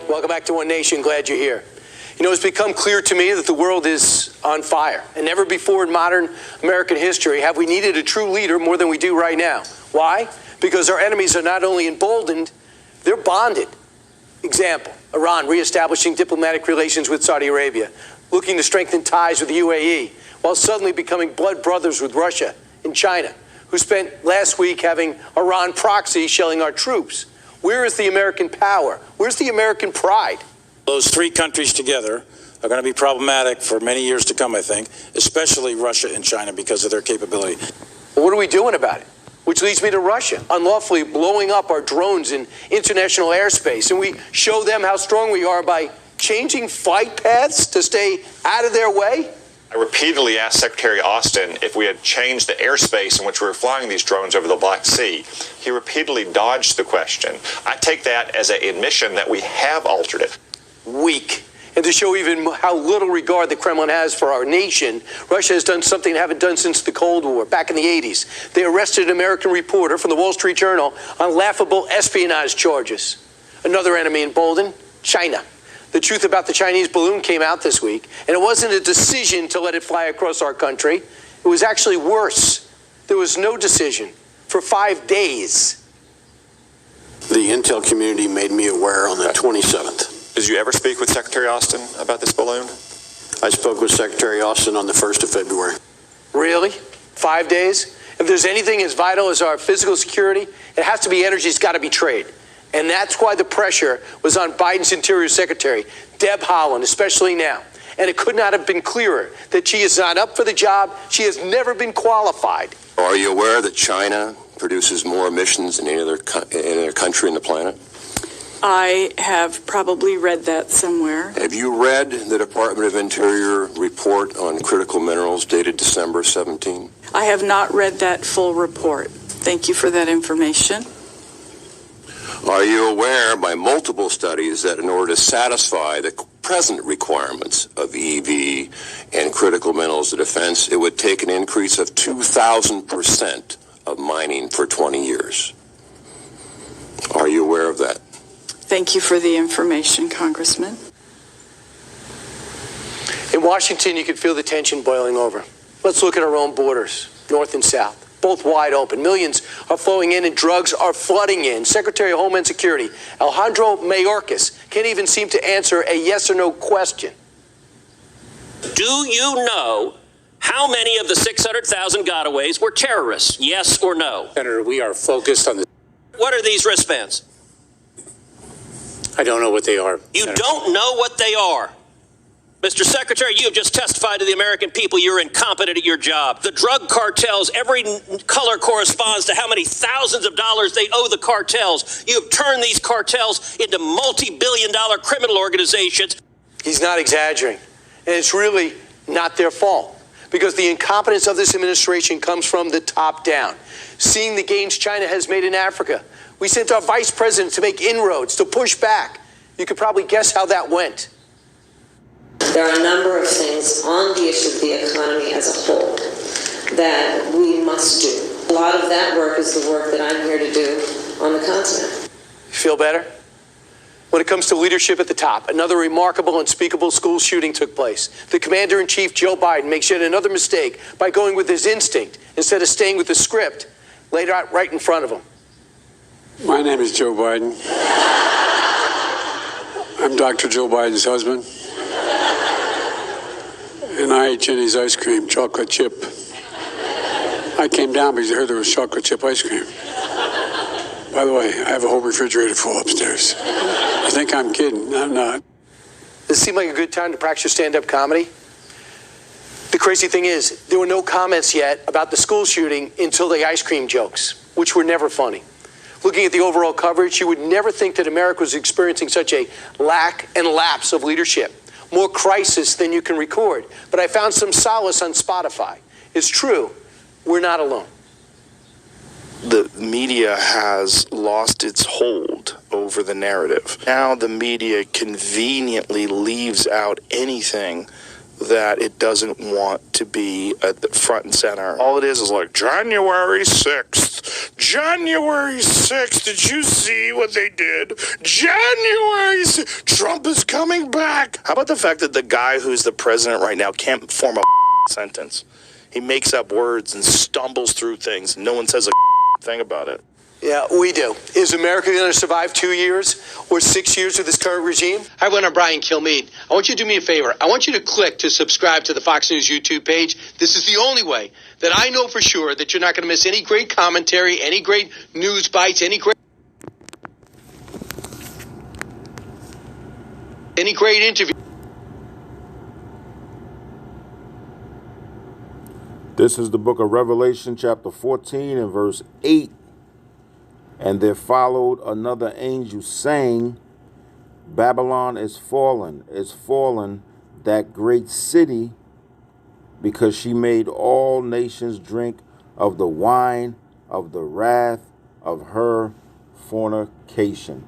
Welcome back to One Nation. Glad you're here. You know, it's become clear to me that the world is on fire. And never before in modern American history have we needed a true leader more than we do right now. Why? Because our enemies are not only emboldened, they're bonded. Example, Iran reestablishing diplomatic relations with Saudi Arabia, looking to strengthen ties with the UAE, while suddenly becoming blood brothers with Russia and China, who spent last week having Iran proxy shelling our troops. Where is the American power? Where's the American pride? Those three countries together are going to be problematic for many years to come, I think, especially Russia and China because of their capability. Well, what are we doing about it? Which leads me to Russia, unlawfully blowing up our drones in international airspace. And we show them how strong we are by changing flight paths to stay out of their way. I repeatedly asked Secretary Austin if we had changed the airspace in which we were flying these drones over the Black Sea. He repeatedly dodged the question. I take that as an admission that we have altered it. Weak. And to show even how little regard the Kremlin has for our nation, Russia has done something they haven't done since the Cold War, back in the 80s. They arrested an American reporter from the Wall Street Journal on laughable espionage charges. Another enemy emboldened, China. The truth about the Chinese balloon came out this week, and it wasn't a decision to let it fly across our country. It was actually worse. There was no decision for 5 days. The intel community made me aware on the 27th. Did you ever speak with Secretary Austin about this balloon? I spoke with Secretary Austin on the 1st of February. Really? 5 days? If there's anything as vital as our physical security, it has to be energy. It's got to be trade. And that's why the pressure was on Biden's Interior Secretary, Deb Haaland, especially now. And it could not have been clearer that she is not up for the job. She has never been qualified. Are you aware that China produces more emissions than any other country on the planet? I have probably read that somewhere. Have you read the Department of Interior report on critical minerals dated December 17? I have not read that full report. Thank you for that information. Are you aware by multiple studies that in order to satisfy the present requirements of EV and critical minerals defense, it would take an increase of 2,000% of mining for 20 years? Are you aware of that? Thank you for the information, Congressman. In Washington, you can feel the tension boiling over. Let's look at our own borders, north and south. Both wide open. Millions are flowing in and drugs are flooding in. Secretary of Homeland Security, Alejandro Mayorkas, can't even seem to answer a yes or no question. Do you know how many of the 600,000 gotaways were terrorists? Yes or no? Senator, we are focused on the... What are these wristbands? I don't know what they are. You Senator. don't know what they are. Mr. Secretary, you have just testified to the American people you're incompetent at your job. The drug cartels, every color corresponds to how many thousands of dollars they owe the cartels. You have turned these cartels into multi-billion-dollar criminal organizations. He's not exaggerating. And it's really not their fault, because the incompetence of this administration comes from the top down. Seeing the gains China has made in Africa, we sent our vice president to make inroads, to push back. You could probably guess how that went. There are a number of things on the issue of the economy as a whole that we must do. A lot of that work is the work that I'm here to do on the continent. You feel better? When it comes to leadership at the top, another remarkable, unspeakable school shooting took place. The commander-in-chief, Joe Biden, makes yet another mistake by going with his instinct instead of staying with the script laid out right in front of him. My name is Joe Biden. I'm Dr. Joe Biden's husband. And I ate Jenny's ice cream, chocolate chip. I came down because I heard there was chocolate chip ice cream. By the way, I have a whole refrigerator full upstairs. You think I'm kidding? I'm not. Does it seem like a good time to practice your stand-up comedy? The crazy thing is, there were no comments yet about the school shooting until the ice cream jokes, which were never funny. Looking at the overall coverage, you would never think that America was experiencing such a lack and lapse of leadership. More crisis than you can record. But I found some solace on Spotify. It's true, we're not alone. The media has lost its hold over the narrative. Now the media conveniently leaves out anything that it doesn't want to be at the front and center. All it is like, January 6th. January 6th. Did you see what they did? January 6th. Trump is coming back. How about the fact that the guy who's the president right now can't form a sentence? He makes up words and stumbles through things. No one says a thing about it. Yeah, we do. Is America going to survive 2 years or 6 years with this current regime? Hi, everyone. I'm Brian Kilmeade. I want you to do me a favor. I want you to click to subscribe to the Fox News YouTube page. This is the only way that I know for sure that you're not going to miss any great commentary, any great news bites, any great interview. This is the book of Revelation, chapter 14 and verse 8. And there followed another angel saying, Babylon is fallen, that great city, because she made all nations drink of the wine of the wrath of her fornication.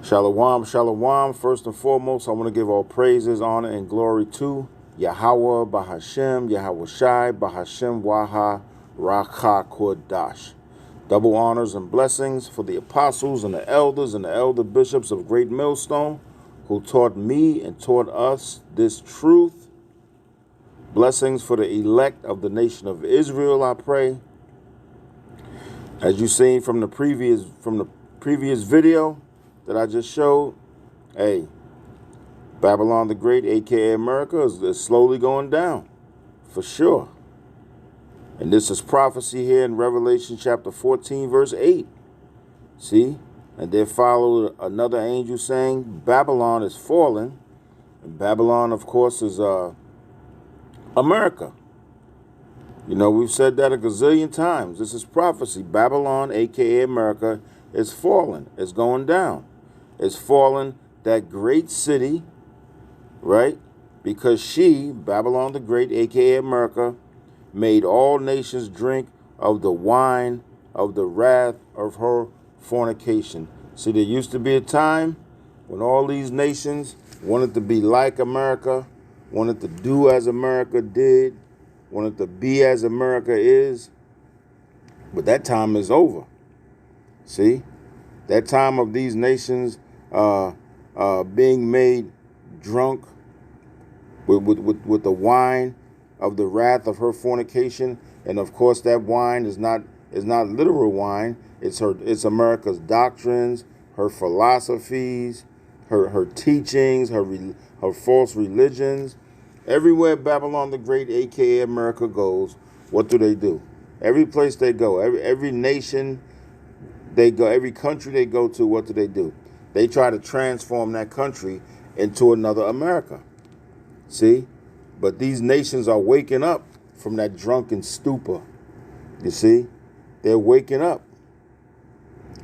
Shalom, shalom. First and foremost, I want to give all praises, honor, and glory to Yahweh Bahashem, Yahweh Shai, Bahashem Waha Rakha Kodash. Double honors and blessings for the apostles and the elder bishops of Great Millstone who taught me and taught us this truth. Blessings for the elect of the nation of Israel, I pray. As you've seen from the previous video that I just showed, hey, Babylon the Great, aka America, is slowly going down, for sure. And this is prophecy here in Revelation chapter 14, verse 8. See? And there followed another angel saying, Babylon is fallen. And Babylon, of course, is America. You know, we've said that a gazillion times. This is prophecy. Babylon, a.k.a. America, is fallen. It's going down. It's fallen, that great city, right? Because she, Babylon the Great, a.k.a. America, made all nations drink of the wine of the wrath of her fornication. See, there used to be a time when all these nations wanted to be like America, wanted to do as America did, wanted to be as America is. But that time is over. See? That time of these nations being made drunk with the wine of the wrath of her fornication, and of course that wine is not literal wine. It's America's doctrines, her philosophies, her teachings, her false religions. Everywhere Babylon the Great, aka America, goes, what do? Every place they go, every nation they go, every country they go to, what do? They try to transform that country into another America. See? But these nations are waking up from that drunken stupor. You see? They're waking up.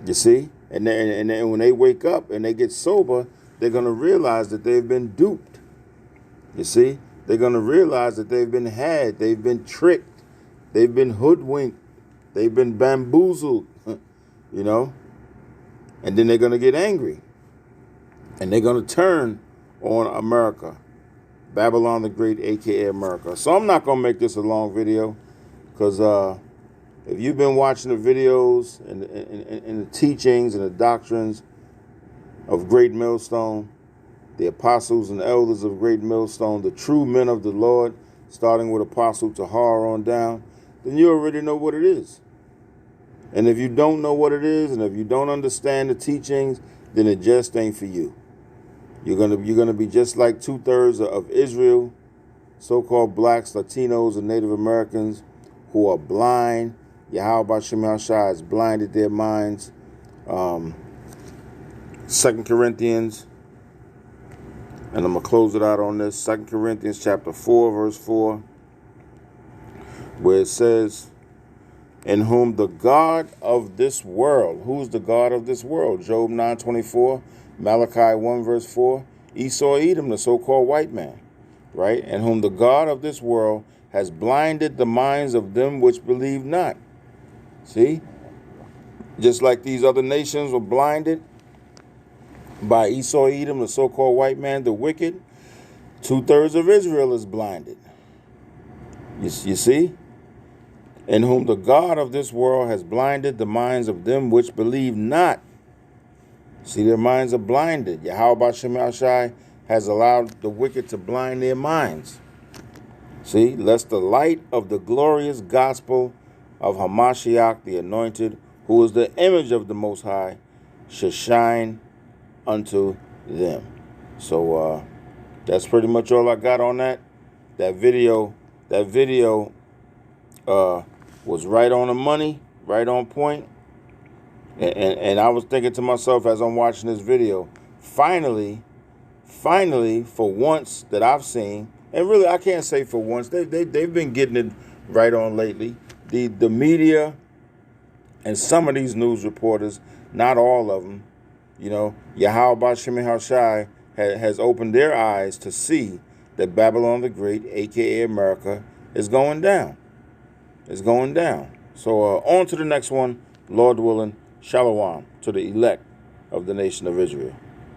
You see? And when they wake up and they get sober, they're going to realize that they've been duped. You see? They're going to realize that they've been had. They've been tricked. They've been hoodwinked. They've been bamboozled. You know? And then they're going to get angry. And they're going to turn on America. Babylon the Great, a.k.a. America. So I'm not going to make this a long video because if you've been watching the videos and the teachings and the doctrines of Great Millstone, the apostles and elders of Great Millstone, the true men of the Lord, starting with Apostle Tahar on down, then you already know what it is. And if you don't know what it is, and if you don't understand the teachings, then it just ain't for you. You're gonna be just like 2/3 of Israel, so-called blacks, Latinos, and Native Americans who are blind. Yahweh Bashem Shai has blinded their minds. 2 Corinthians, and I'm gonna close it out on this. 2 Corinthians chapter 4, verse 4, where it says, "In whom the God of this world," who's the God of this world? Job 9:24. Malachi 1 verse 4, Esau Edom, the so-called white man, right? "And whom the God of this world has blinded the minds of them which believe not." See? Just like these other nations were blinded by Esau Edom, the so-called white man, the wicked, 2/3 of Israel is blinded. You see? In whom the God of this world has blinded the minds of them which believe not. See, their minds are blinded. Yahweh Shem Shai has allowed the wicked to blind their minds. See, lest the light of the glorious gospel of Hamashiach, the anointed, who is the image of the Most High, should shine unto them. So that's pretty much all I got on that. That video was right on the money, right on point. And I was thinking to myself as I'm watching this video, finally, for once that I've seen, and really I can't say for once, they've been getting it right on lately. The media and some of these news reporters, not all of them, Yahweh Shem Shai has opened their eyes to see that Babylon the Great, a.k.a. America, is going down. It's going down. So on to the next one, Lord willing. Shalom to the elect of the nation of Israel.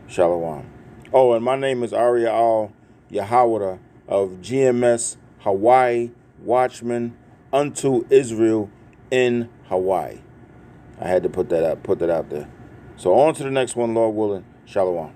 Shalom. Oh, and my name is Arya Al Yahawada of GMS Hawaii Watchman unto Israel in Hawaii. I had to put that out there. So on to the next one, Lord willing. Shalom.